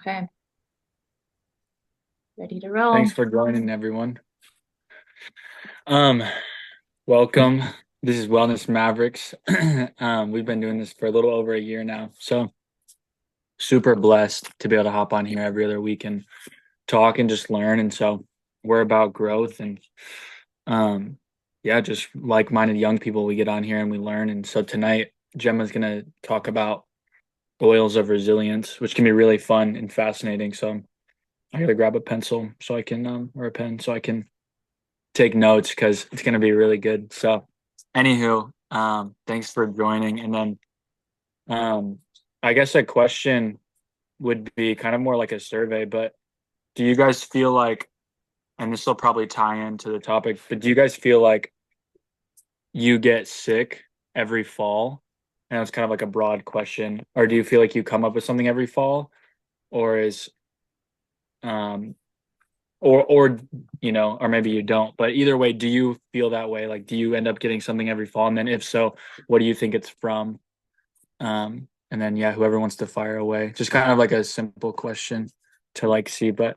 Okay, ready to roll. Thanks for joining, everyone. Um, Welcome. This is Wellness Mavericks. We've been doing this for a little over a year now, so super blessed to be able to hop on here every other week and talk and just learn. And so we're about growth and um, yeah, just like-minded young people. We get on here and we learn. And so tonight, Gemma's gonna talk about oils of resilience, which can be really fun and fascinating. So I gotta grab a pencil so I can or a pen so I can take notes because it's going to be really good. So, anywho, thanks for joining. And then, um, I guess a question would be kind of more like a survey, but do you guys feel like, and this will probably tie into the topic, but do you guys feel like you get sick every fall? And it's kind of like a broad question. Or do you feel like you come up with something every fall? Or is, um, or or maybe you don't, but either way, do you feel that way? Like, do you end up getting something every fall? And then if so, what do you think it's from? And then yeah, whoever wants to fire away, just kind of like a simple question to like see, but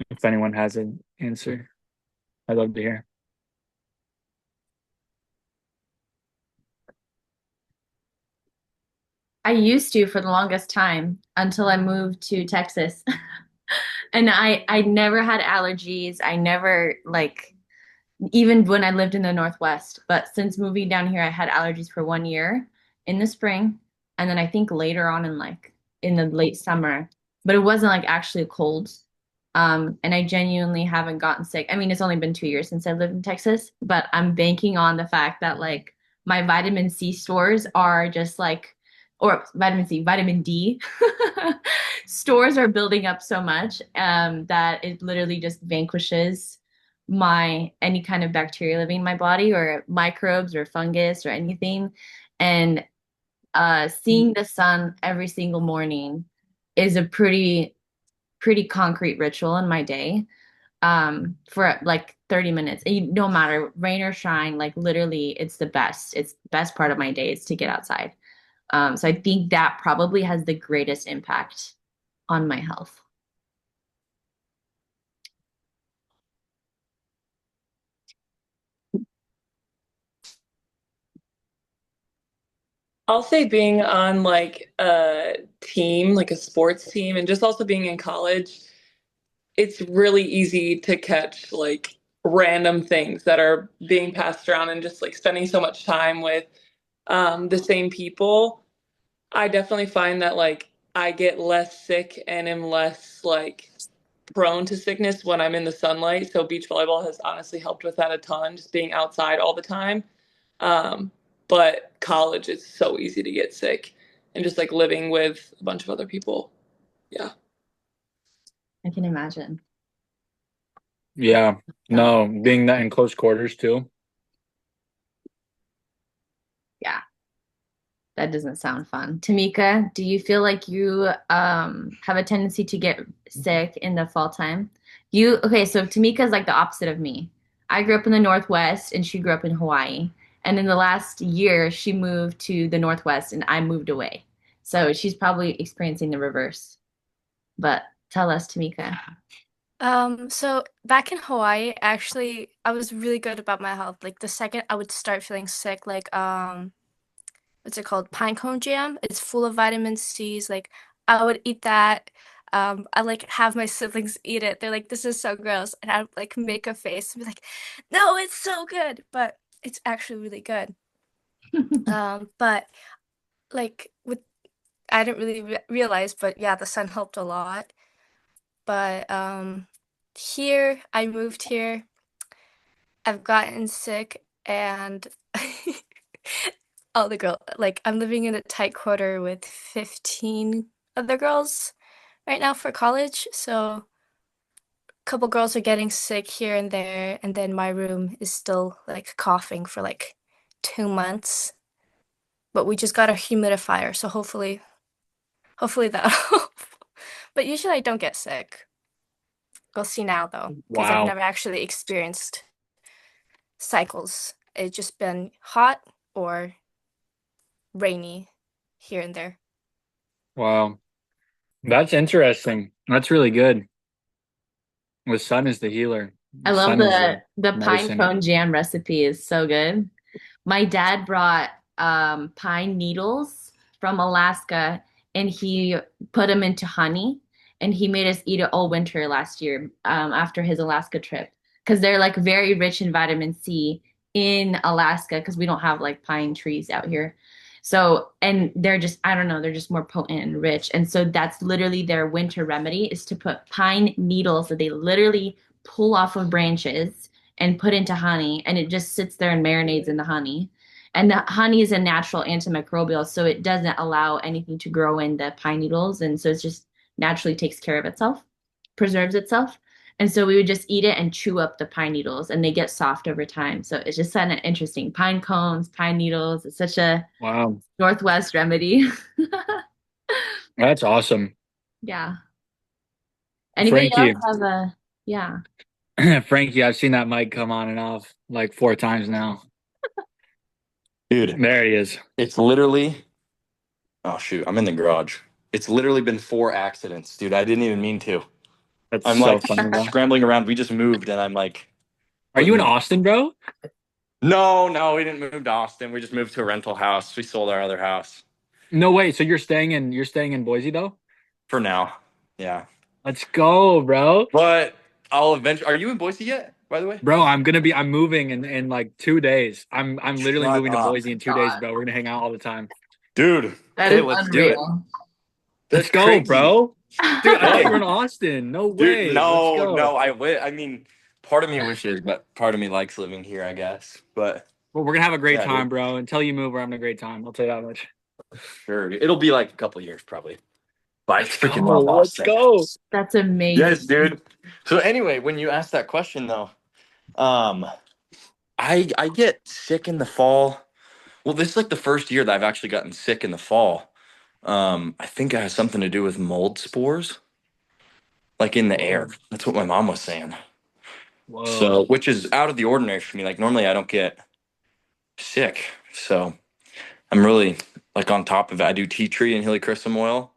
if anyone has an answer, I'd love to hear. I used to for the longest time until I moved to Texas. And I never had allergies. I never like even when I lived in the Northwest, but since moving down here I had allergies for 1 year in the spring and then I think later on in like in the late summer, but it wasn't like actually cold. And I genuinely haven't gotten sick. I mean, it's only been 2 years since I lived in Texas, but I'm banking on the fact that like my vitamin C stores are just like, or vitamin C, vitamin D stores are building up so much that it literally just vanquishes my any kind of bacteria living in my body or microbes or fungus or anything. And seeing the sun every single morning is a pretty concrete ritual in my day for like 30 minutes. No matter rain or shine, like literally it's the best. It's the best part of my day is to get outside. So I think that probably has the greatest impact on my health. I'll say being on like a team, like a sports team, and just also being in college, it's really easy to catch like random things that are being passed around and just like spending so much time with the same people. I definitely find that like I get less sick and am less like prone to sickness when I'm in the sunlight. So beach volleyball has honestly helped with that a ton, just being outside all the time. Um, but college is so easy to get sick and just like living with a bunch of other people. Yeah. I can imagine. Yeah, So no, being that in close quarters too. yeah, that doesn't sound fun. Tamika, do you feel like you have a tendency to get sick in the fall time? You okay, so Tamika's like the opposite of me. I grew up in the Northwest and she grew up in Hawaii. And in the last year, she moved to the Northwest and I moved away. So she's probably experiencing the reverse. But tell us, Tamika. So back in Hawaii, actually, I was really good about my health. Like the second I would start feeling sick, like what's it called? Pinecone jam. It's full of vitamin C's. Like I would eat that. I like have my siblings eat it. They're like, "This is so gross," and I'd like make a face and be like, "No, it's so good," but it's actually really good. But like with I didn't really realize, but yeah, the sun helped a lot. But here I moved here. I've gotten sick and all the girl like I'm living in a tight quarter with 15 other girls right now for college. So a couple girls are getting sick here and there, and then my room is still like coughing for like 2 months. But we just got a humidifier, so hopefully that'll help. But usually I don't get sick. We'll see now though, because I've Wow, never actually experienced cycles. It's just been hot or rainy here and there. wow. That's interesting. That's really good. The sun is the healer. I The love sun is the the pine medicine. cone jam recipe is so good. My dad brought pine needles from Alaska and he put them into honey and he made us eat it all winter last year after his Alaska trip because they're like very rich in vitamin C in Alaska because we don't have like pine trees out here. So, and they're just, I don't know, they're just more potent and rich. And so that's literally their winter remedy is to put pine needles that they literally pull off of branches and put into honey, and it just sits there and marinades in the honey. And the honey is a natural antimicrobial, so it doesn't allow anything to grow in the pine needles, and so it just naturally takes care of itself, preserves itself. And so we would just eat it and chew up the pine needles, and they get soft over time. So it's just kind of interesting. Pine cones, pine needles. It's such a Wow. Northwest remedy. That's awesome. Yeah. Anybody else Frankie, have a, yeah. Frankie, I've seen that mic come on and off like 4 times now. Dude, There he is. it's literally, oh shoot, I'm in the garage. It's literally been 4 accidents, dude. I didn't even mean to. That's I'm so like funny, bro. scrambling around. We just moved and I'm like, Are you in putting- Austin, bro? no, we didn't move to Austin. We just moved to a rental house. We sold our other house No way. So you're staying in Boise though? for now. Yeah. Let's go, bro. But I'll eventually, are you in Boise yet, by the way? Bro, I'm moving in like 2 days. I'm literally Shut moving to up. Boise in 2 days, God. bro. We're gonna hang out all the time. Dude, That hey, is let's do it. unreal. Let's That's go, crazy. bro. Dude, I thought you were in Hey. Austin. No Dude, way. no, Let's go. no, I mean, part of me wishes, but part of me likes living here, I guess. But Well, we're gonna have a great yeah, time, dude, bro. Until you move, we're having a great time. I'll tell you that much. sure. Dude. It'll be like a couple years probably. But I Let's freaking go. love Let's Austin. go. That's amazing. Yes, dude. So anyway, when you asked that question though, um, I get sick in the fall. Well, this is like the first year that I've actually gotten sick in the fall. I think it has something to do with mold spores, like in the air. That's what my mom was saying. Whoa. So, which is out of the ordinary for me. Like normally I don't get sick. So I'm really like on top of it. I do tea tree and helichrysum oil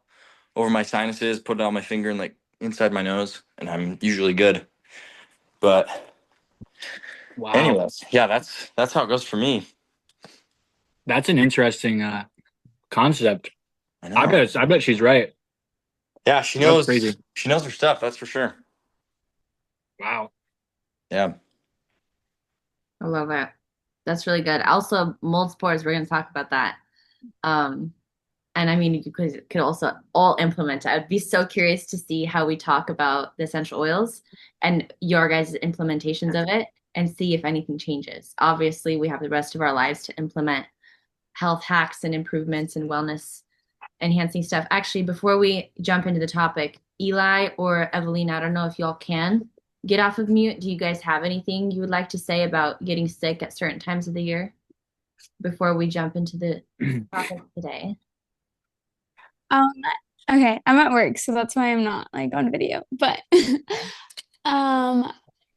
over my sinuses, put it on my finger and like inside my nose, and I'm usually good. But Wow. anyways, yeah, that's how it goes for me. That's an interesting concept. I know. I bet she's right. Yeah, she That's knows. crazy. She knows her stuff. That's for sure. Wow. Yeah. I love it. That's really good. Also, mold spores, we're going to talk about that. And I mean, you could also all implement it. I'd be so curious to see how we talk about the essential oils and your guys' implementations of it and see if anything changes. Obviously, we have the rest of our lives to implement health hacks and improvements and wellness enhancing stuff. Actually, before we jump into the topic, Eli or Evelina, I don't know if y'all can get off of mute. Do you guys have anything you would like to say about getting sick at certain times of the year before we jump into the topic today? Um, okay, I'm at work, so that's why I'm not like on video. But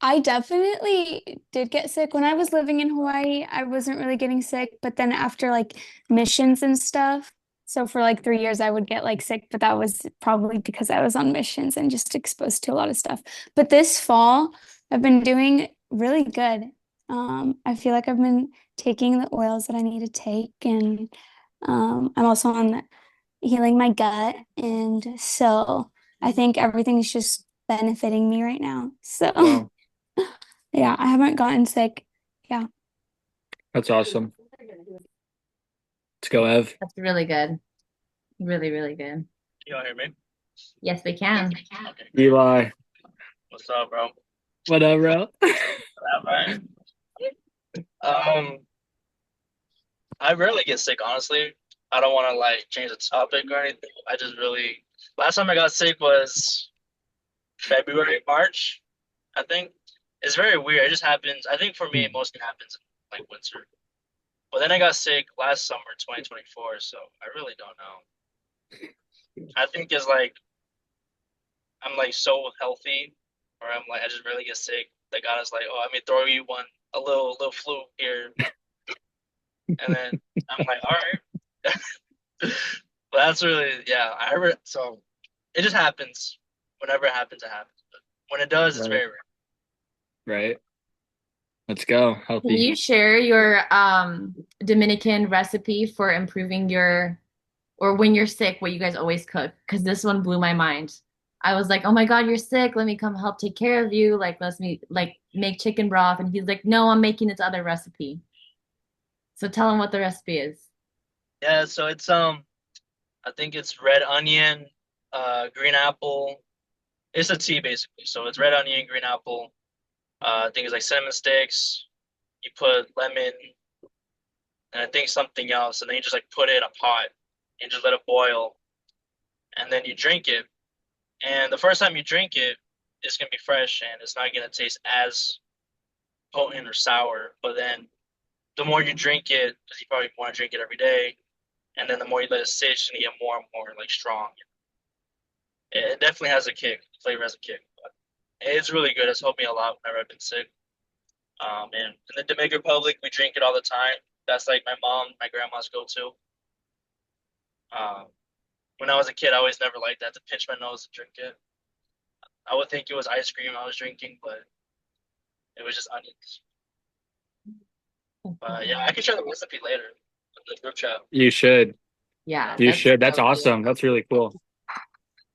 I definitely did get sick when I was living in Hawaii. I wasn't really getting sick, but then after like missions and stuff, so for like 3 years I would get like sick, but that was probably because I was on missions and just exposed to a lot of stuff. But this fall, I've been doing really good. I feel like I've been taking the oils that I need to take, and I'm also on the healing my gut, and so I think everything's just benefiting me right now. So Wow. yeah, I haven't gotten sick. Yeah. That's awesome. Let's go, Ev. That's really good. Really, really good. Can y'all hear me? Yes, we can. Okay. Eli. What's up, bro? What up, bro? All right. I rarely get sick, honestly. I don't want to like change the topic or anything. I just really last time I got sick was February, March, I think. It's very weird. It just happens. I think for me it mostly happens in like winter. But then I got sick last summer, 2024, so I really don't know. I think it's like I'm like so healthy, or I'm like I just really get sick. The God is like, oh, let me throw you a little flu here, and then I'm like, all right. But that's really, yeah. So it just happens. Whenever it happens, it happens. But when it does, it's Right. very rare. Right. Let's go. Can Healthy. you share your Dominican recipe for improving your, or when you're sick, what you guys always cook? Because this one blew my mind. I was like, oh my God, you're sick. Let me come help take care of you. Like, let's me like make chicken broth. And he's like, no, I'm making this other recipe. So tell him what the recipe is. Yeah, so it's I think it's red onion, green apple. It's a tea basically. So it's red onion, green apple. I think it's like cinnamon sticks. You put lemon, and I think something else, and then you just like put it in a pot and just let it boil, and then you drink it. And the first time you drink it, it's gonna be fresh and it's not gonna taste as potent or sour. But then the more you drink it, because you probably want to drink it every day, and then the more you let it sit, it's gonna get more and more like strong. It definitely has a kick. The flavor has a kick, but it's really good. It's helped me a lot whenever I've been sick. And in the Dominican Republic, we drink it all the time. That's like my mom, my grandma's go-to. Um, when I was a kid, I always never liked that to pinch my nose to drink it. I would think it was ice cream I was drinking, but it was just onions. Yeah, I can share the recipe later in the group chat. You should. Yeah, You that's should. That's so cool. awesome. That's really cool.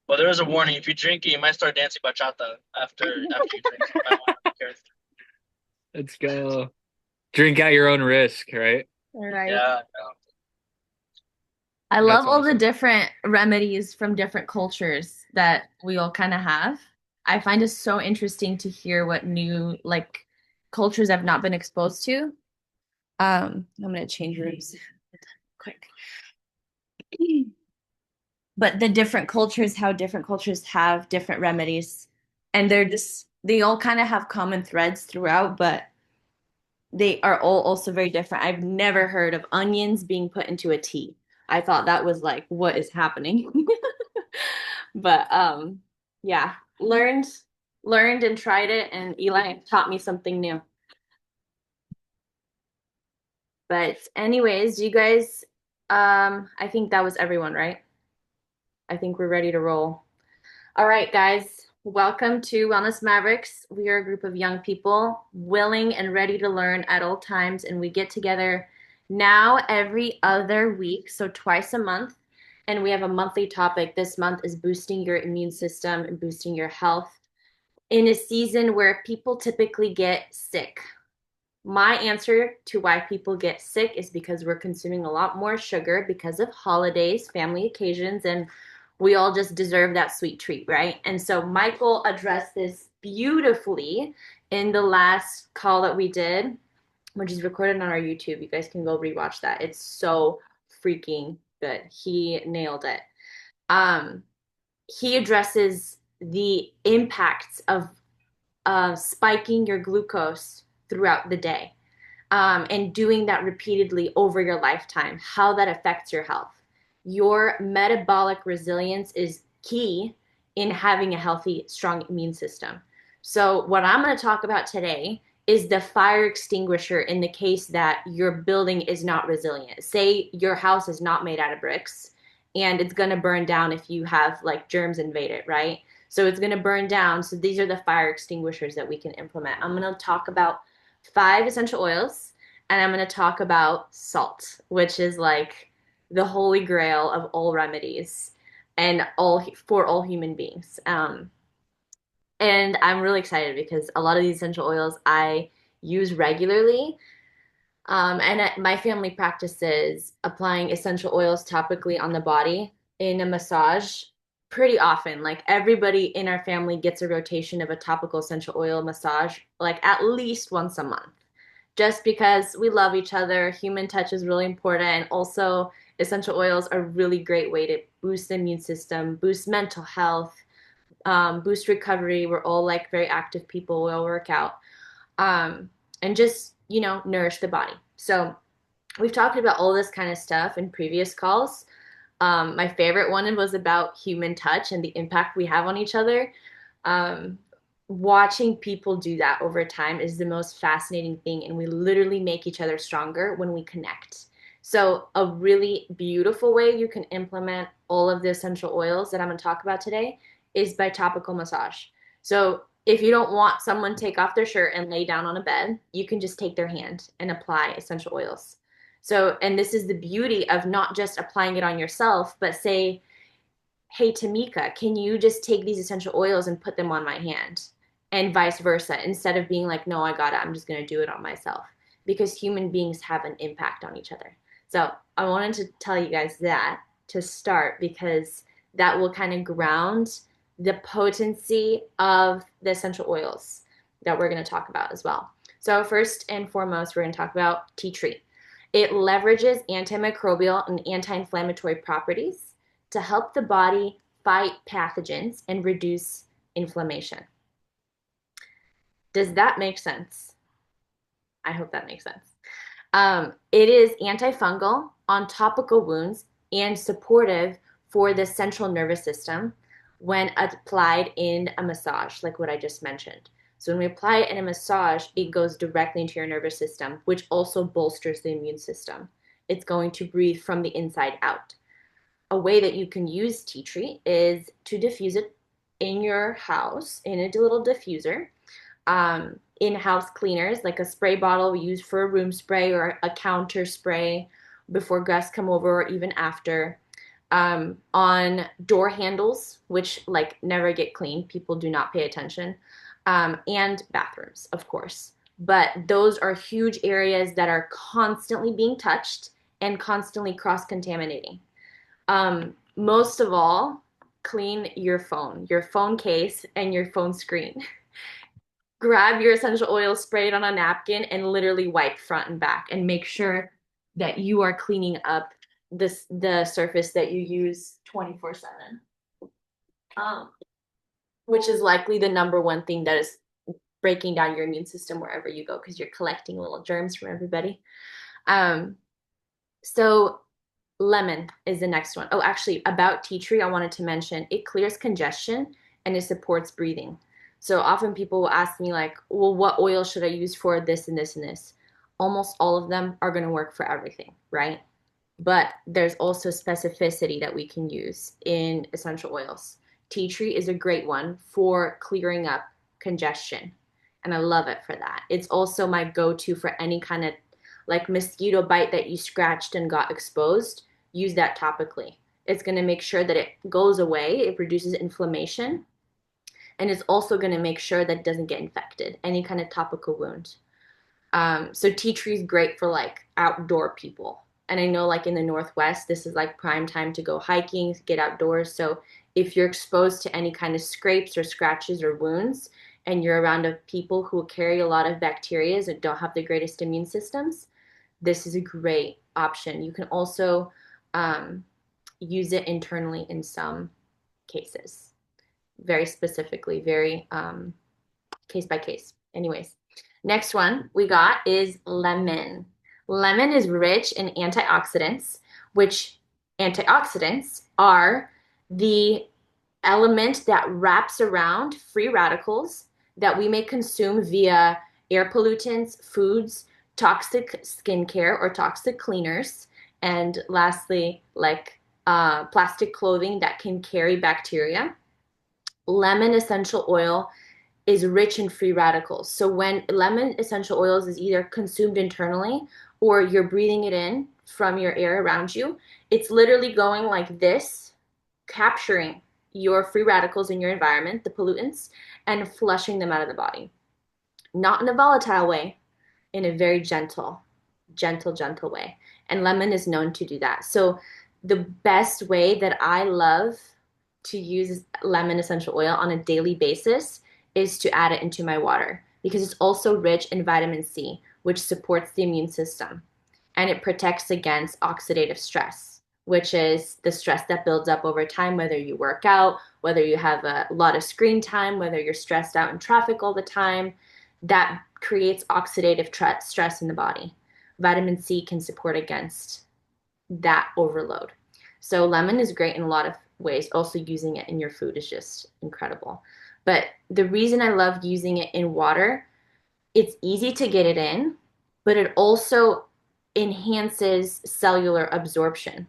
But there is a warning: if you drink it, you might start dancing bachata after you drink. You might want to be careful. Let's go. Drink at your own risk, right? Right. Yeah, I love That's all the awesome. different remedies from different cultures that we all kind of have. I find it so interesting to hear what new like cultures I've not been exposed to. I'm gonna change rooms quick. But the different cultures, how different cultures have different remedies. And they all kind of have common threads throughout, but they are all also very different. I've never heard of onions being put into a tea. I thought that was like, what is happening? But yeah, learned and tried it, and Eli taught me something new. But anyways, you guys, I think that was everyone, right? I think we're ready to roll. All right, guys, welcome to Wellness Mavericks. We are a group of young people willing and ready to learn at all times, and we get together now every other week, so twice a month. And we have a monthly topic. This month is boosting your immune system and boosting your health in a season where people typically get sick. My answer to why people get sick is because we're consuming a lot more sugar because of holidays, family occasions, and we all just deserve that sweet treat, right? And so Michael addressed this beautifully in the last call that we did, which is recorded on our YouTube. You guys can go rewatch that. It's so freaking good. He nailed it. He addresses the impacts of spiking your glucose throughout the day, and doing that repeatedly over your lifetime, how that affects your health. Your metabolic resilience is key in having a healthy, strong immune system. So, what I'm going to talk about today is the fire extinguisher in the case that your building is not resilient. Say your house is not made out of bricks and it's going to burn down if you have like germs invade it, right? So it's going to burn down. So these are the fire extinguishers that we can implement. I'm going to talk about 5 essential oils, and I'm going to talk about salt, which is like the holy grail of all remedies and all for all human beings. And I'm really excited because a lot of these essential oils I use regularly. And my family practices applying essential oils topically on the body in a massage pretty often. Like everybody in our family gets a rotation of a topical essential oil massage, like at least once a month, just because we love each other. Human touch is really important. And also, essential oils are a really great way to boost the immune system, boost mental health, boost recovery. We're all like very active people. We all work out, and just, nourish the body. So we've talked about all this kind of stuff in previous calls. My favorite one was about human touch and the impact we have on each other. Watching people do that over time is the most fascinating thing, and we literally make each other stronger when we connect. So a really beautiful way you can implement all of the essential oils that I'm going to talk about today is by topical massage. So if you don't want someone to take off their shirt and lay down on a bed, you can just take their hand and apply essential oils. So, and this is the beauty of not just applying it on yourself, but say, hey, Tamika, can you just take these essential oils and put them on my hand? And vice versa, instead of being like, no, I got it, I'm just going to do it on myself. Because human beings have an impact on each other. So I wanted to tell you guys that to start because that will kind of ground the potency of the essential oils that we're going to talk about as well. So first and foremost, we're going to talk about tea tree. It leverages antimicrobial and anti-inflammatory properties to help the body fight pathogens and reduce inflammation. Does that make sense? I hope that makes sense. It is antifungal on topical wounds and supportive for the central nervous system when applied in a massage, like what I just mentioned. So when we apply it in a massage, it goes directly into your nervous system, which also bolsters the immune system. It's going to breathe from the inside out. A way that you can use tea tree is to diffuse it in your house in a little diffuser. In-house cleaners like a spray bottle we use for a room spray or a counter spray before guests come over or even after. On door handles, which like never get cleaned, people do not pay attention, and bathrooms, of course. But those are huge areas that are constantly being touched and constantly cross-contaminating. Most of all, clean your phone case, and your phone screen. Grab your essential oil, spray it on a napkin, and literally wipe front and back and make sure that you are cleaning up the surface that you use 24/7. Which is likely the number one thing that is breaking down your immune system wherever you go because you're collecting little germs from everybody. So lemon is the next one. Oh, actually, about tea tree, I wanted to mention it clears congestion and it supports breathing. So often people will ask me like, well, what oil should I use for this and this and this? Almost all of them are going to work for everything, right? But there's also specificity that we can use in essential oils. Tea tree is a great one for clearing up congestion, and I love it for that. It's also my go-to for any kind of like mosquito bite that you scratched and got exposed. Use that topically. It's going to make sure that it goes away, it reduces inflammation, and it's also going to make sure that it doesn't get infected, any kind of topical wound. So tea tree is great for like outdoor people. And I know like in the Northwest, this is like prime time to go hiking, get outdoors. So if you're exposed to any kind of scrapes or scratches or wounds, and you're around people who carry a lot of bacteria and don't have the greatest immune systems, this is a great option. You can also use it internally in some cases, very specifically, very case by case. Anyways, next one we got is lemon. Lemon is rich in antioxidants, which antioxidants are the element that wraps around free radicals that we may consume via air pollutants, foods, toxic skincare or toxic cleaners, and lastly, like plastic clothing that can carry bacteria. Lemon essential oil is rich in free radicals. So when lemon essential oils is either consumed internally or you're breathing it in from your air around you, it's literally going like this, capturing your free radicals in your environment, the pollutants, and flushing them out of the body. Not in a volatile way, in a very gentle way. And lemon is known to do that. So the best way that I love to use lemon essential oil on a daily basis is to add it into my water because it's also rich in vitamin C, which supports the immune system. And it protects against oxidative stress, which is the stress that builds up over time, whether you work out, whether you have a lot of screen time, whether you're stressed out in traffic all the time, that creates oxidative stress in the body. Vitamin C can support against that overload. So lemon is great in a lot of ways. Also using it in your food is just incredible. But the reason I love using it in water, it's easy to get it in, but it also enhances cellular absorption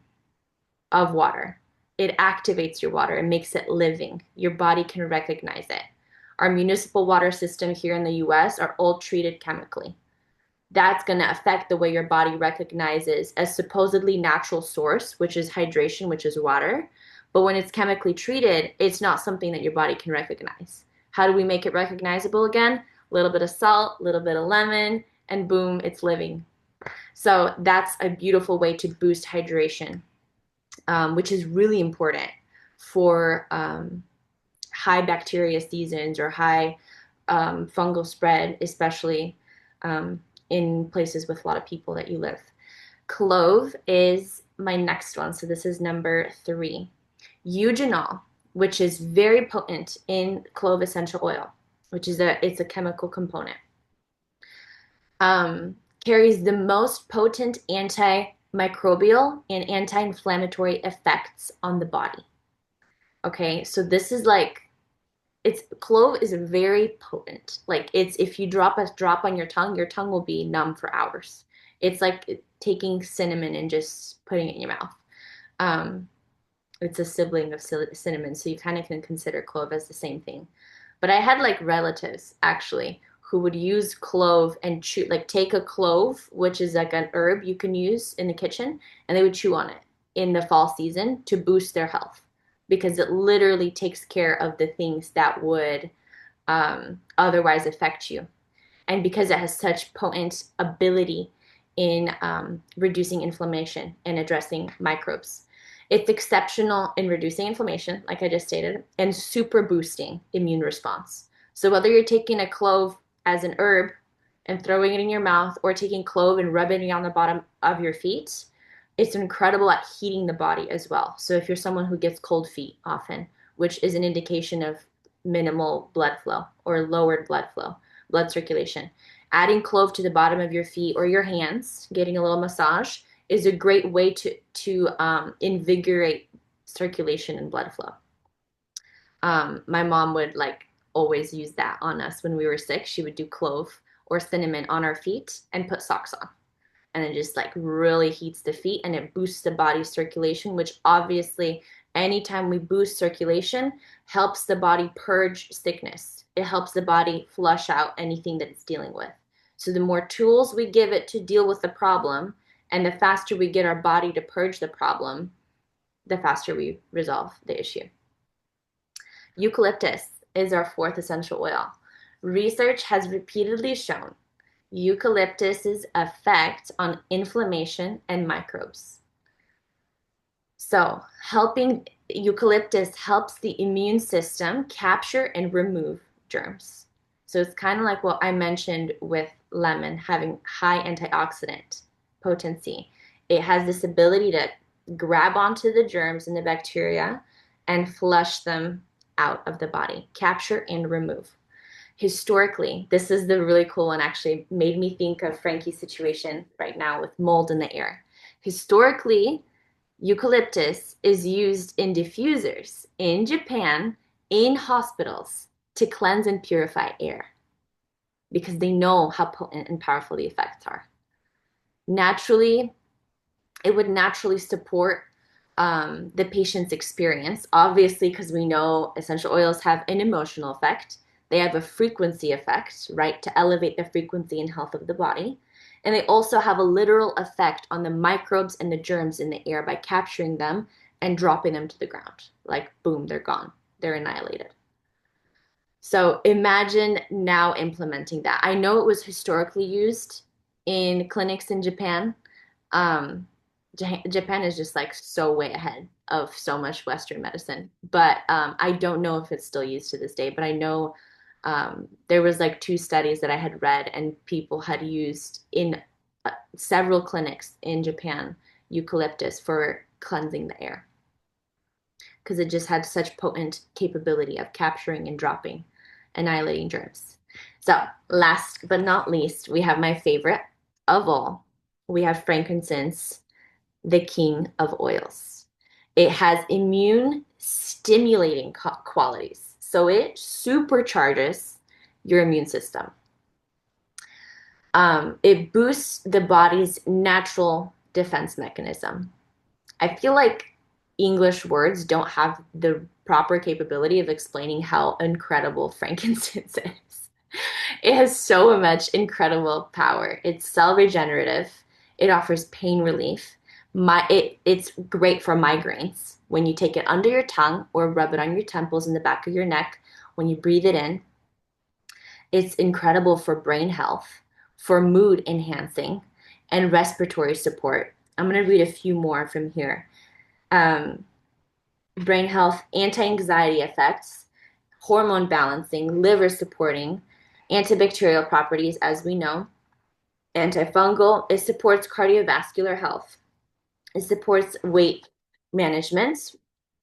of water. It activates your water and makes it living. Your body can recognize it. Our municipal water system here in the US are all treated chemically. That's going to affect the way your body recognizes a supposedly natural source, which is hydration, which is water. But when it's chemically treated, it's not something that your body can recognize. How do we make it recognizable again? A little bit of salt, a little bit of lemon, and boom, it's living. So that's a beautiful way to boost hydration, which is really important for high bacteria seasons or high fungal spread, especially in places with a lot of people that you live. Clove is my next one. So this is number 3. Eugenol, which is very potent in clove essential oil, which is it's a chemical component. Carries the most potent antimicrobial and anti-inflammatory effects on the body. Okay, so this is like, clove is very potent. Like if you drop a drop on your tongue will be numb for hours. It's like taking cinnamon and just putting it in your mouth. It's a sibling of cinnamon, so you kind of can consider clove as the same thing. But I had like relatives actually who would use clove and chew, like take a clove, which is like an herb you can use in the kitchen, and they would chew on it in the fall season to boost their health, because it literally takes care of the things that would otherwise affect you. And because it has such potent ability in reducing inflammation and addressing microbes. It's exceptional in reducing inflammation, like I just stated, and super boosting immune response. So whether you're taking a clove as an herb and throwing it in your mouth, or taking clove and rubbing it on the bottom of your feet, it's incredible at heating the body as well. So if you're someone who gets cold feet often, which is an indication of minimal blood flow or lowered blood circulation, adding clove to the bottom of your feet or your hands, getting a little massage, is a great way to invigorate circulation and blood flow. My mom would like always use that on us when we were sick. She would do clove or cinnamon on our feet and put socks on. And it just like really heats the feet and it boosts the body's circulation, which obviously anytime we boost circulation helps the body purge sickness. It helps the body flush out anything that it's dealing with. So the more tools we give it to deal with the problem, and the faster we get our body to purge the problem, the faster we resolve the issue. Eucalyptus is our 4th essential oil. Research has repeatedly shown eucalyptus's effect on inflammation and microbes. So eucalyptus helps the immune system capture and remove germs. So it's kind of like what I mentioned with lemon having high antioxidant potency. It has this ability to grab onto the germs and the bacteria and flush them out of the body, capture and remove. Historically, this is the really cool one, actually made me think of Frankie's situation right now with mold in the air. Historically, eucalyptus is used in diffusers in Japan, in hospitals, to cleanse and purify air, because they know how potent and powerful the effects are. Naturally, it would naturally support the patient's experience, obviously, because we know essential oils have an emotional effect. They have a frequency effect, right, to elevate the frequency and health of the body. And they also have a literal effect on the microbes and the germs in the air by capturing them and dropping them to the ground. Like, boom, they're gone. They're annihilated. So imagine now implementing that. I know it was historically used in clinics in Japan. Japan is just like so way ahead of so much Western medicine. But I don't know if it's still used to this day. But I know there was like 2 studies that I had read, and people had used in several clinics in Japan eucalyptus for cleansing the air, because it just had such potent capability of capturing and dropping, annihilating germs. So last but not least, we have my favorite of all. We have frankincense, the king of oils. It has immune stimulating qualities. So it supercharges your immune system. It boosts the body's natural defense mechanism. I feel like English words don't have the proper capability of explaining how incredible frankincense is. It has so much incredible power. It's cell regenerative. It offers pain relief. It's great for migraines. When you take it under your tongue or rub it on your temples in the back of your neck, when you breathe it in, it's incredible for brain health, for mood enhancing, and respiratory support. I'm going to read a few more from here. Brain health, anti-anxiety effects, hormone balancing, liver supporting, antibacterial properties, as we know, antifungal. It supports cardiovascular health. It supports weight management.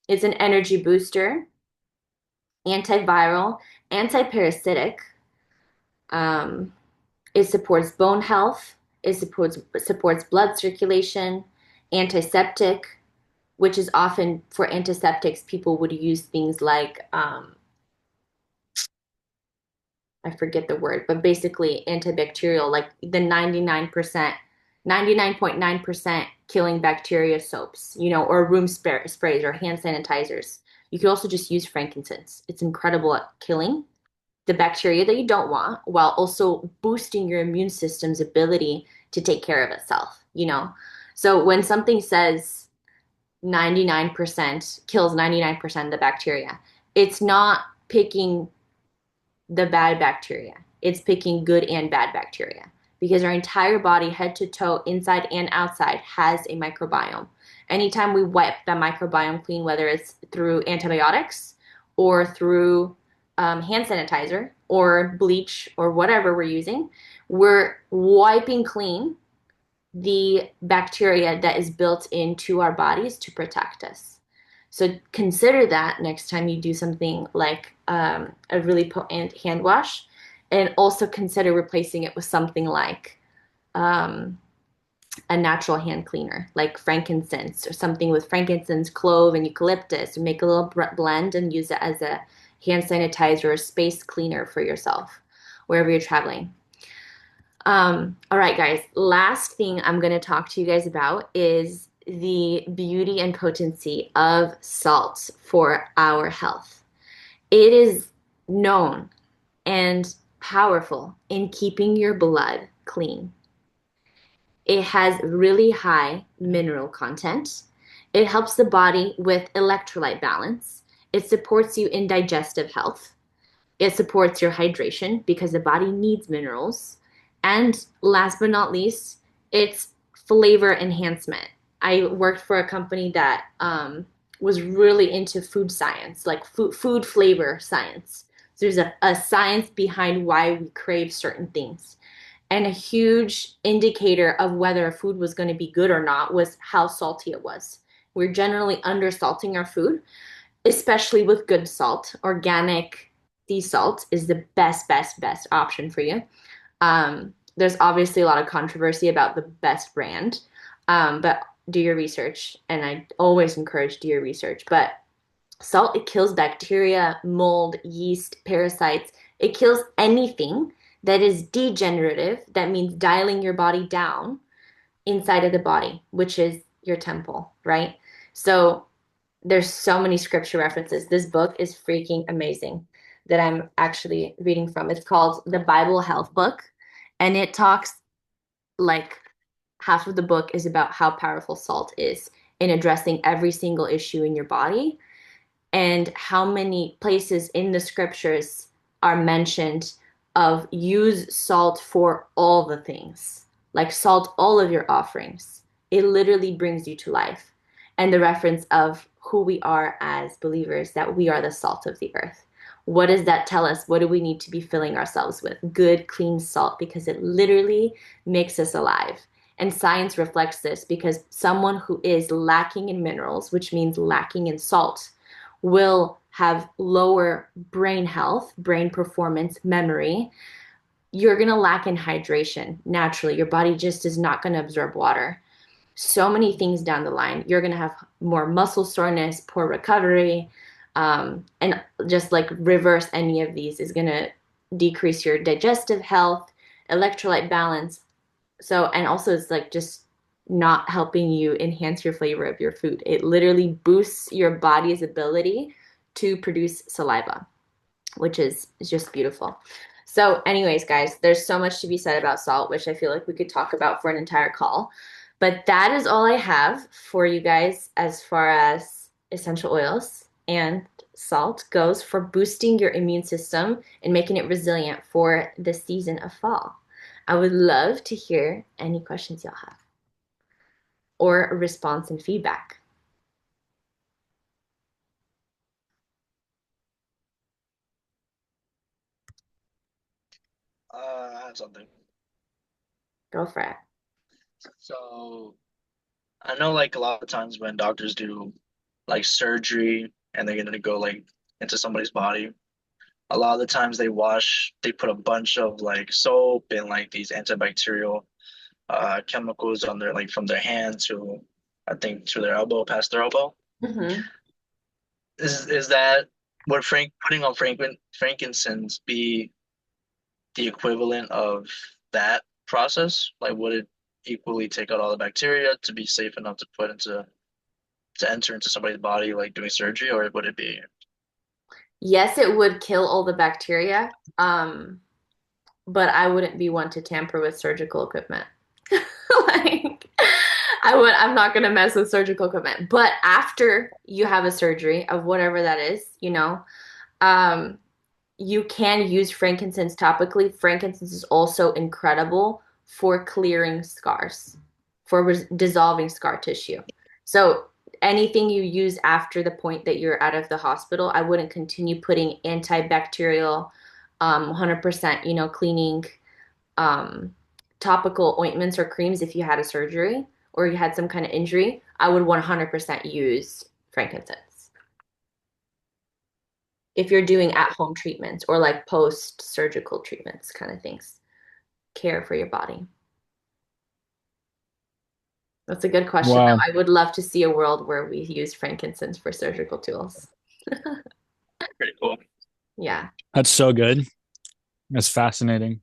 It's an energy booster, antiviral, antiparasitic. It supports bone health. It supports blood circulation, antiseptic, which is often for antiseptics, people would use things like I forget the word, but basically antibacterial, like the 99.9% killing bacteria soaps, or room sprays or hand sanitizers. You could also just use frankincense. It's incredible at killing the bacteria that you don't want while also boosting your immune system's ability to take care of itself. So when something says 99% kills 99% of the bacteria, it's not picking the bad bacteria. It's picking good and bad bacteria because our entire body, head to toe, inside and outside, has a microbiome. Anytime we wipe that microbiome clean, whether it's through antibiotics or through hand sanitizer or bleach or whatever we're using, we're wiping clean the bacteria that is built into our bodies to protect us. So consider that next time you do something like a really potent hand wash, and also consider replacing it with something like a natural hand cleaner, like frankincense or something with frankincense, clove, and eucalyptus, and make a little blend and use it as a hand sanitizer or space cleaner for yourself wherever you're traveling. All right, guys, last thing I'm going to talk to you guys about is the beauty and potency of salt for our health. It is known and powerful in keeping your blood clean. It has really high mineral content. It helps the body with electrolyte balance. It supports you in digestive health. It supports your hydration because the body needs minerals. And last but not least, it's flavor enhancement. I worked for a company that was really into food science, like food flavor science. So there's a science behind why we crave certain things. And a huge indicator of whether a food was going to be good or not was how salty it was. We're generally undersalting our food, especially with good salt. Organic sea salt is the best option for you. There's obviously a lot of controversy about the best brand, but do your research, and I always encourage do your research. But salt, it kills bacteria, mold, yeast, parasites. It kills anything that is degenerative. That means dialing your body down inside of the body, which is your temple, right? So there's so many scripture references. This book is freaking amazing that I'm actually reading from. It's called The Bible Health Book, and it talks like half of the book is about how powerful salt is in addressing every single issue in your body, and how many places in the scriptures are mentioned of use salt for all the things, like salt all of your offerings. It literally brings you to life. And the reference of who we are as believers, that we are the salt of the earth. What does that tell us? What do we need to be filling ourselves with? Good, clean salt, because it literally makes us alive. And science reflects this because someone who is lacking in minerals, which means lacking in salt, will have lower brain health, brain performance, memory. You're going to lack in hydration naturally. Your body just is not going to absorb water. So many things down the line. You're going to have more muscle soreness, poor recovery, and just like reverse any of these is going to decrease your digestive health, electrolyte balance. So, and also it's like just not helping you enhance your flavor of your food. It literally boosts your body's ability to produce saliva, which is just beautiful. So, anyways, guys, there's so much to be said about salt, which I feel like we could talk about for an entire call. But that is all I have for you guys as far as essential oils and salt goes for boosting your immune system and making it resilient for the season of fall. I would love to hear any questions y'all have or a response and feedback. I had something. Go for it. So I know like a lot of times when doctors do like surgery and they're gonna go like into somebody's body, a lot of the times they put a bunch of like soap and like these antibacterial chemicals on their like from their hand to I think to their elbow, past their elbow. Mm-hmm. Is that would putting on frankincense be the equivalent of that process? Like would it equally take out all the bacteria to be safe enough to put into to enter into somebody's body like doing surgery, or would it be Yes, it would kill all the bacteria, but I wouldn't be one to tamper with surgical equipment. Like, I'm not gonna mess with surgical equipment. But after you have a surgery of whatever that is, um, you can use frankincense topically. Frankincense is also incredible for clearing scars, for dissolving scar tissue. So anything you use after the point that you're out of the hospital, I wouldn't continue putting antibacterial, 100%, cleaning, um, topical ointments or creams if you had a surgery or you had some kind of injury. I would 100% use frankincense if you're doing at-home treatments or like post-surgical treatments kind of things, care for your body. That's a good question, though. Wow, I would love to see a world where we use frankincense for surgical tools. pretty cool? Yeah. that's so good. That's fascinating.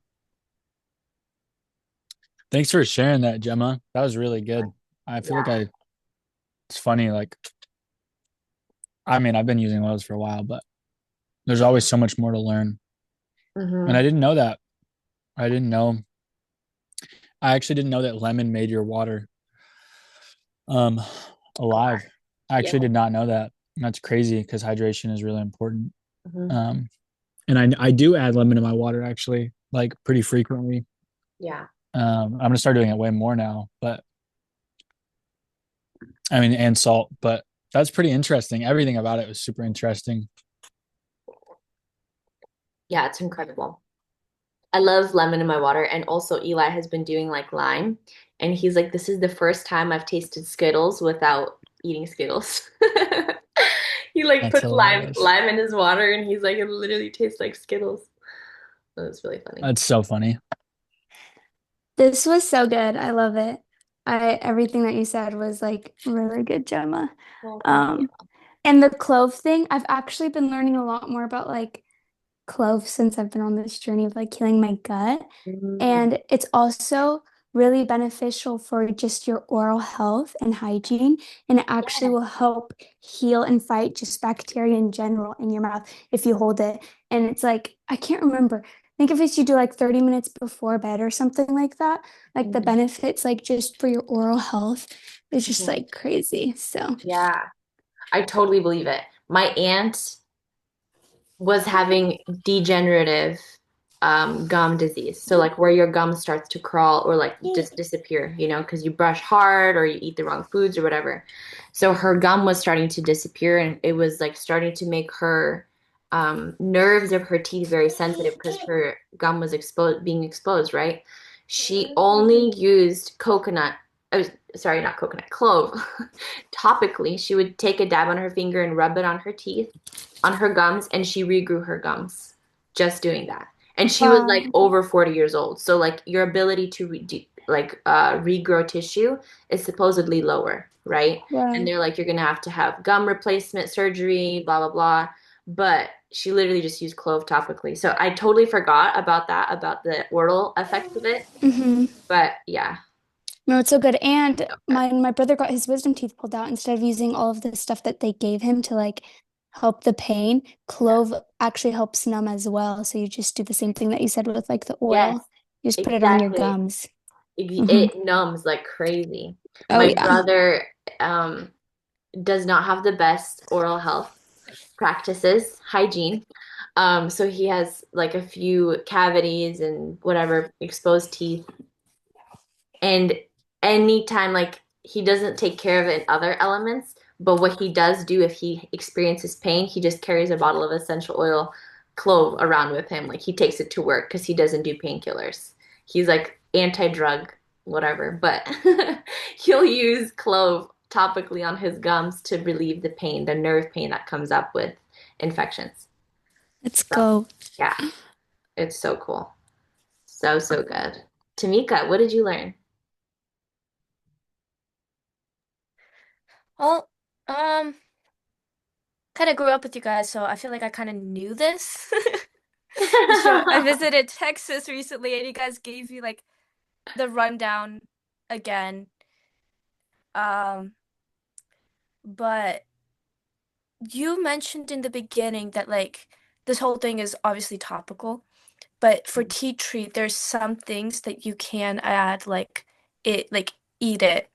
Thanks for sharing that, Gemma. That was really good. I feel Yeah. like it's funny. Like, I mean, I've been using oils for a while, but there's always so much more to learn. And Hmm. I didn't know that. I didn't know. I actually didn't know that lemon made your water um alive. I Yeah. actually did not know that. That's crazy because hydration is really important. Hmm. Um, and I do add lemon to my water actually, like pretty frequently. Yeah. I'm gonna start doing it way more now, but I mean, and salt, but that's pretty interesting. Everything about it was super interesting. Yeah, it's incredible. I love lemon in my water. And also, Eli has been doing like lime. And he's like, this is the first time I've tasted Skittles without eating Skittles. He like That's puts lime hilarious. lime in his water and he's like, it literally tastes like Skittles. So it's really funny. That's so funny. This was so good. I love it. Everything that you said was like really good, Gemma. Well, thank you. Um, and the clove thing, I've actually been learning a lot more about like cloves since I've been on this journey of like healing my gut. Mm, And it's also really beneficial for just your oral health and hygiene. And it actually will help heal and fight just bacteria in general in your mouth if you hold it. And it's like, I can't remember. I think if it's you do like 30 minutes before bed or something like that, like the mhm, benefits, like just for your oral health, is just mhm. like crazy. So, Yeah, I totally believe it. My aunt was having degenerative gum disease. So like where your gum starts to crawl or like just disappear, because you brush hard or you eat the wrong foods or whatever. So her gum was starting to disappear and it was like starting to make her nerves of her teeth very sensitive because her gum was being exposed, right? She only used coconut. Oh, sorry, not coconut, clove. Topically, she would take a dab on her finger and rub it on her teeth, on her gums, and she regrew her gums just doing that. And she was like wow. over 40 years old. So like your ability to regrow tissue is supposedly lower, right? And Right. they're like you're gonna have to have gum replacement surgery, blah blah blah. but she literally just used clove topically. So I totally forgot about that, about the oral effects of it. Hmm. But yeah. No, it's so good. And my brother got his wisdom teeth pulled out instead of using all of the stuff that they gave him to like help the pain. Clove actually helps numb as well. So you just do the same thing that you said with like the Yes, oil. You just put it on your exactly. gums. Hmm. It numbs like crazy. Oh My yeah. brother um does not have the best oral health practices, hygiene. So he has like a few cavities and whatever exposed teeth. And anytime, like, he doesn't take care of it in other elements, but what he does do if he experiences pain, he just carries a bottle of essential oil clove around with him. Like, he takes it to work because he doesn't do painkillers. He's like anti-drug, whatever, but he'll use clove topically on his gums to relieve the pain, the nerve pain that comes up with infections. Let's So, go. yeah, it's so cool. So, so good. Tamika, what did you learn? Well, um, kind of grew up with you guys, so I feel like I kind of knew this. So I visited Texas recently, and you guys gave me like the rundown again. Um, but you mentioned in the beginning that like this whole thing is obviously topical, but for tea tree, there's some things that you can add, like eat it.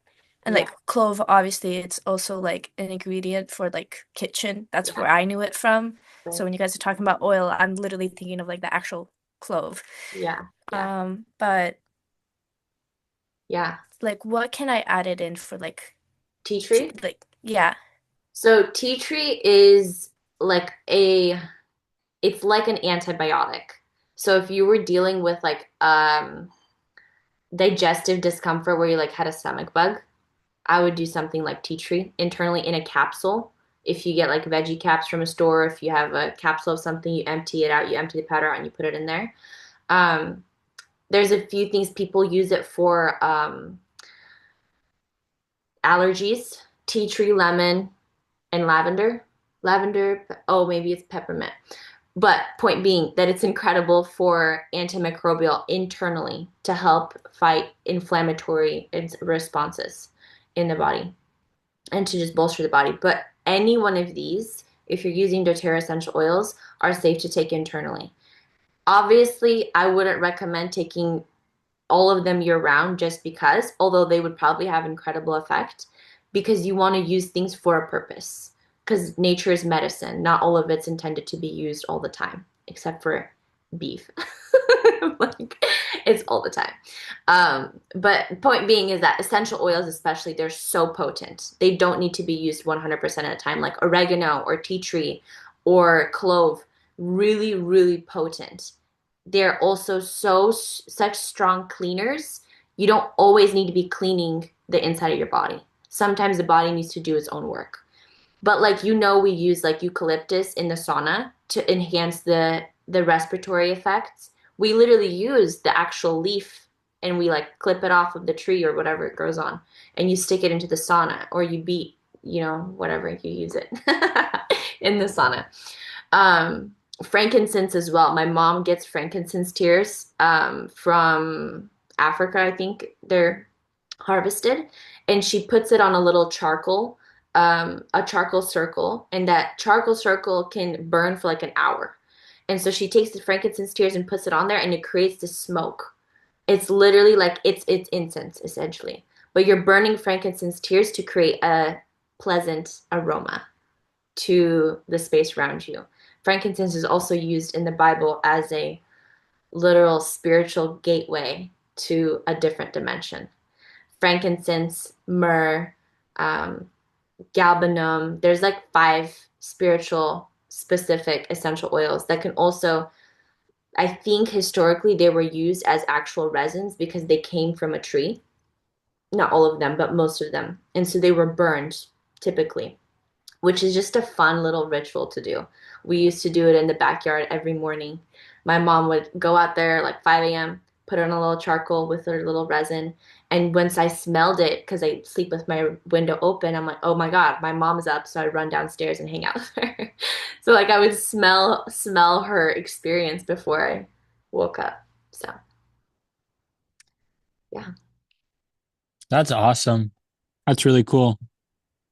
And Yeah, like clove, obviously, it's also like an ingredient for like kitchen. That's yeah, where I knew it from. So right. when you guys are talking about oil, I'm literally thinking of like the actual clove. Yeah, yeah, But yeah. like what can I add it in for like Tea tree. like yeah. So tea tree is like a, it's like an antibiotic. So if you were dealing with like digestive discomfort where you like had a stomach bug, I would do something like tea tree internally in a capsule. If you get like veggie caps from a store, if you have a capsule of something, you empty it out, you empty the powder out and you put it in there. Um, there's a few things people use it for. Allergies, tea tree, lemon, and lavender. Lavender, oh, maybe it's peppermint. But point being that it's incredible for antimicrobial internally to help fight inflammatory responses in the body and to just bolster the body. But any one of these, if you're using doTERRA essential oils, are safe to take internally. Obviously, I wouldn't recommend taking all of them year round just because, although they would probably have incredible effect, because you want to use things for a purpose. Because nature is medicine. Not all of it's intended to be used all the time, except for beef. Like it's all the time. But point being is that essential oils, especially, they're so potent. They don't need to be used 100% of the time, like oregano or tea tree or clove. Really, really potent. They're also such strong cleaners. You don't always need to be cleaning the inside of your body. Sometimes the body needs to do its own work. But like we use like eucalyptus in the sauna to enhance the respiratory effects. We literally use the actual leaf and we like clip it off of the tree or whatever it grows on, and you stick it into the sauna or you beat, whatever you use it in the sauna. Frankincense as well. My mom gets frankincense tears from Africa, I think they're harvested, and she puts it on a charcoal circle, and that charcoal circle can burn for like an hour. And so she takes the frankincense tears and puts it on there, and it creates this smoke. It's literally like it's incense essentially, but you're burning frankincense tears to create a pleasant aroma to the space around you. Frankincense is also used in the Bible as a literal spiritual gateway to a different dimension. Frankincense, myrrh, um, galbanum. There's like five spiritual specific essential oils that can also, I think historically they were used as actual resins because they came from a tree. Not all of them, but most of them. And so they were burned typically, which is just a fun little ritual to do. We used to do it in the backyard every morning. My mom would go out there like 5 a.m., put it on a little charcoal with a little resin. And once I smelled it, because I sleep with my window open, I'm like, oh my God, my mom's up. So I run downstairs and hang out with her. So like I would smell her experience before I woke up. So yeah, That's awesome. That's really cool.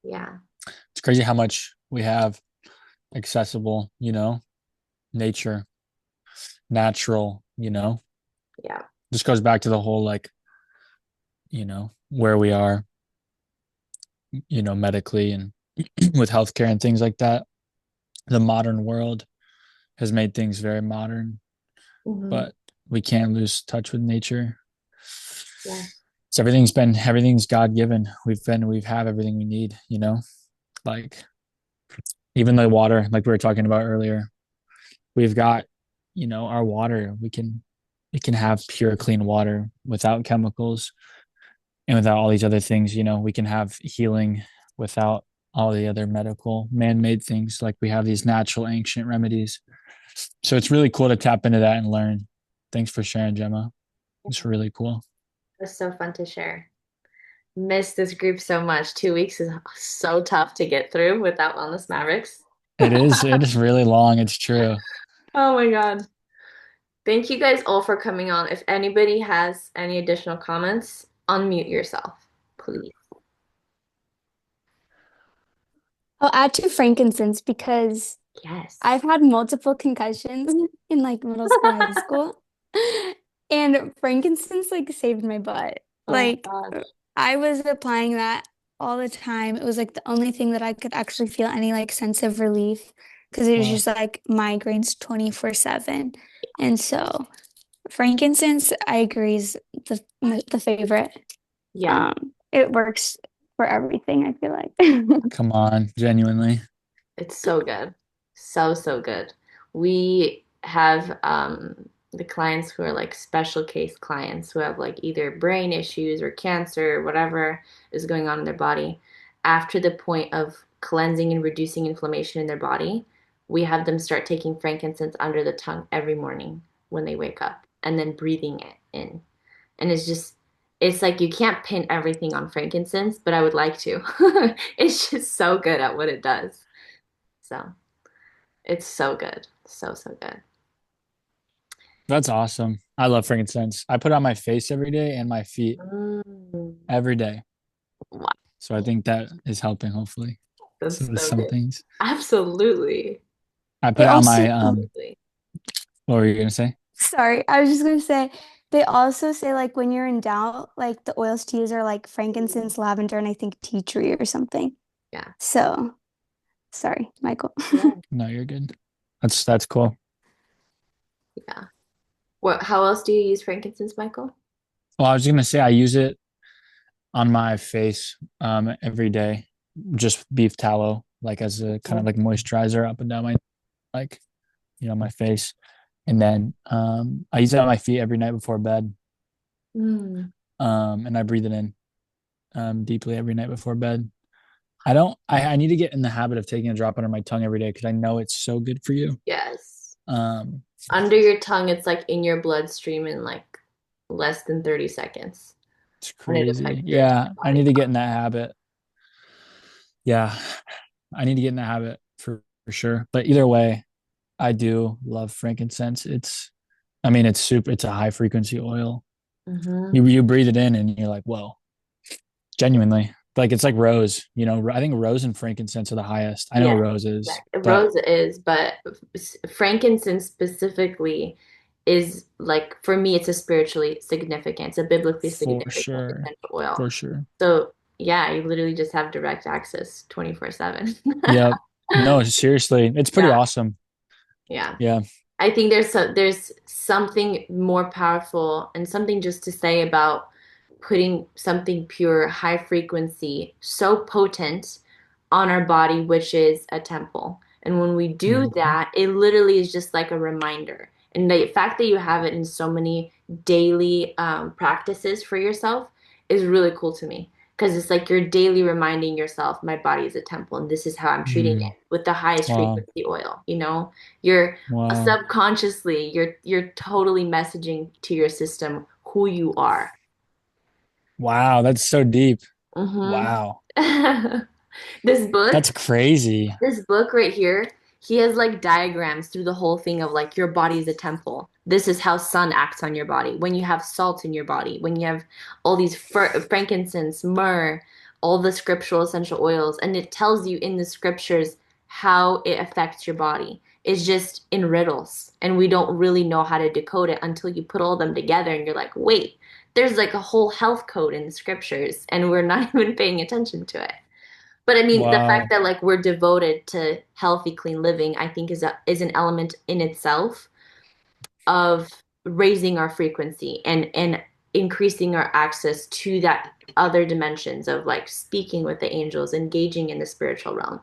yeah. It's crazy how much we have accessible, nature, natural, Yeah. Just goes back to the whole like, where we are, medically and with healthcare and things like that. The modern world has made things very modern, Hmm. but we can't lose touch with nature. Yeah. So everything's God given. We have everything we need, like even the water, like we were talking about earlier. We've got, our water. We can have pure, clean water without chemicals and without all these other things. We can have healing without all the other medical man-made things. Like we have these natural ancient remedies. So it's really cool to tap into that and learn. Thanks for sharing, Gemma. It's really cool. It was so fun to share. Miss this group so much. 2 weeks is so tough to get through without Wellness Mavericks. It is really long. It's true. Oh my God. Thank you guys all for coming on. If anybody has any additional comments, unmute yourself, please. I'll add to frankincense because Yes. I've had multiple concussions in like middle school, high school, and frankincense like saved my butt. Oh my Like God. I was applying that all the time. It was like the only thing that I could actually feel any like sense of relief because it was Wow. just like migraines 24/7. And so frankincense, I agree, is the favorite. Yeah, It works for everything, I feel like. Come on, genuinely. it's so good. So, so good. We have the clients who are like special case clients who have like either brain issues or cancer, whatever is going on in their body. After the point of cleansing and reducing inflammation in their body, we have them start taking frankincense under the tongue every morning when they wake up and then breathing it in. And it's like you can't pin everything on frankincense, but I would like to. It's just so good at what it does. So it's so good. So, so good. That's awesome. I love frankincense. I put it on my face every day and my feet Mm, every day. wow, So I think that is helping, hopefully. So that's there's so some good. things. Absolutely. I put They it on also, my Absolutely. what were you gonna say? sorry, I was just gonna say, they also say like when you're in doubt, like the oils to use are like frankincense, lavender, and I think tea tree or something. Yeah. So, sorry, Michael. Yeah. No, you're good. That's cool. Yeah. How else do you use frankincense, Michael? Well, I was gonna say I use it on my face every day. Just beef tallow, like as a kind of like moisturizer up and down my like, my face. And then I use it on my feet every night before bed. Mm, And I breathe it in deeply every night before bed. I need to get in the habit of taking a drop under my tongue every day because I know it's so good for you. yes. Um, Under your tongue, it's like in your bloodstream in like less than 30 seconds. it's And it crazy. affects your Yeah, entire I body. need to get in that habit. Yeah, I need to get in that habit for sure. But either way, I do love frankincense. I mean, it's a high frequency oil. Hmm. You breathe it in and you're like, whoa, genuinely. Like it's like rose, I think rose and frankincense are the highest. I know Yeah, rose is, exactly. but Rose is, but frankincense specifically is like for me, it's a spiritually significant, it's a biblically for significant sure, essential oil. for sure. So yeah, you literally just have direct access 24/7. Yep. No, seriously, it's pretty Yeah, awesome. yeah. Yeah, I think there's something more powerful and something just to say about putting something pure, high frequency, so potent on our body, which is a temple. And when we do Mhm. that, it literally is just like a reminder. And the fact that you have it in so many daily practices for yourself is really cool to me. because it's like you're daily reminding yourself, my body is a temple and this is how I'm treating Mm. it with the highest Wow. frequency oil, you know? You're Wow. subconsciously, you're totally messaging to your system who you are. Wow, that's so deep. Hmm Wow. This book, That's crazy. this book right here, he has like diagrams through the whole thing of like your body is a temple. This is how sun acts on your body. When you have salt in your body, when you have all these frankincense, myrrh, all the scriptural essential oils, and it tells you in the scriptures how it affects your body. It's just in riddles, and we don't really know how to decode it until you put all of them together and you're like, wait, there's like a whole health code in the scriptures, and we're not even paying attention to it. But I mean, the fact Wow. that like we're devoted to healthy, clean living, I think is an element in itself of raising our frequency and increasing our access to that other dimensions of like speaking with the angels, engaging in the spiritual realm.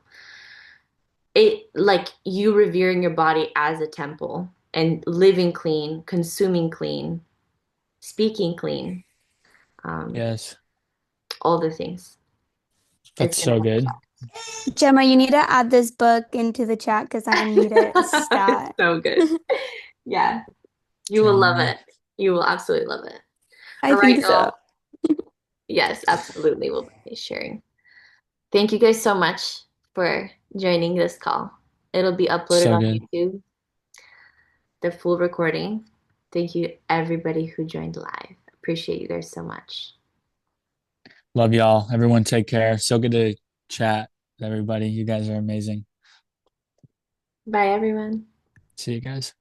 It like you revering your body as a temple and living clean, consuming clean, speaking clean, um, Yes. all the things. That's It's gonna so good. Gemma, you need to add this book into the chat because I need it It's stat. so good. Yeah. You will love Gemma. it. You will absolutely love it. I All right, think so. y'all. Yes, absolutely. We'll be sharing. Thank you guys so much for joining this call. It'll be uploaded So on good. YouTube, the full recording. Thank you, everybody who joined live. Appreciate you guys so much. Love y'all. Everyone take care. So good to chat with everybody. You guys are amazing. Bye, everyone. See you guys.